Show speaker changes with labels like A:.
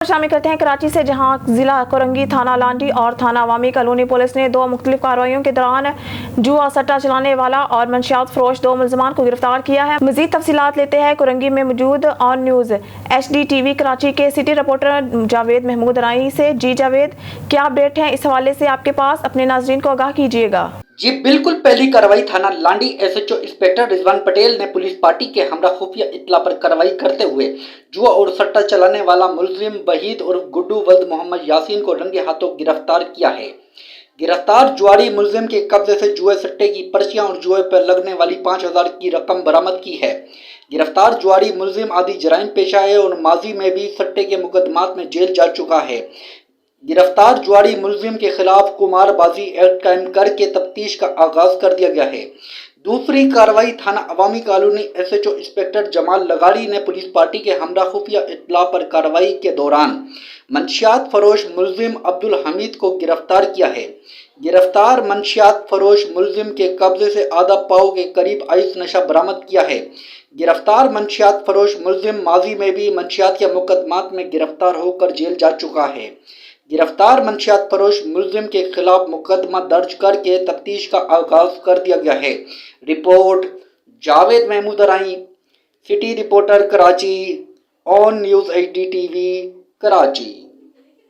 A: शामिल करते हैं कराची से, जहां जिला कोरंगी, थाना लांडी और थाना अवामी कॉलोनी पुलिस ने दो मुख्तलिफ कार्रवाइयों के दौरान जुआ सट्टा चलाने वाला और मंशियात फरोश दो मुलजमान को गिरफ्तार किया है। मजीद तफसीलात लेते हैं कोरंगी में मौजूद ऑन न्यूज़ HDTV कराची के सिटी रिपोर्टर जावेद महमूद राई से। जी जावेद, क्या अपडेट है इस हवाले से आपके पास? अपने नाजरीन को आगाह कीजिएगा।
B: जी बिल्कुल, पहली कार्रवाई थाना लांडी SHO इंस्पेक्टर रिजवान पटेल ने पुलिस पार्टी के हमरा खुफिया इत्तला पर कार्रवाई करते हुए जुआ और सट्टा चलाने वाला मुलजिम वहीद और गुड्डू वल्द मोहम्मद यासीन को रंगे हाथों गिरफ्तार किया है। गिरफ्तार जुआरी मुलजिम के कब्जे से जुए सट्टे की पर्चियां और जुए पर लगने वाली 5000 की रकम बरामद की है। गिरफ्तार जुआरी मुलजिम आदि जराइम पेशा है और माजी में भी सट्टे के मुकदमात में जेल जा चुका है। गिरफ्तार जुआरी मुलजिम के खिलाफ कुमारबाजी एक्ट कायम करके तफ्तीश का आगाज कर दिया गया है। दूसरी कार्रवाई थाना अवामी कॉलोनी SHO इंस्पेक्टर जमाल लगाड़ी ने पुलिस पार्टी के हमरा खुफिया इत्तला पर कार्रवाई के दौरान मंशियात फरोश मुलजिम अब्दुल हमीद को गिरफ्तार किया है। गिरफ्तार मंशियात फरोश मुलजिम के कब्जे से आधा पाव के करीब आइस नशा बरामद किया है। गिरफ्तार मंशियात फरोश मुलजिम माजी में भी मंशियात के मुकदमात में गिरफ्तार होकर जेल जा चुका है। गिरफ्तार मंशियात फरोश मुलजिम के खिलाफ मुकदमा दर्ज करके तफ्तीश का आगाज कर दिया गया है। रिपोर्ट जावेद महमूद राई, city reporter Karachi, on news HDTV Karachi.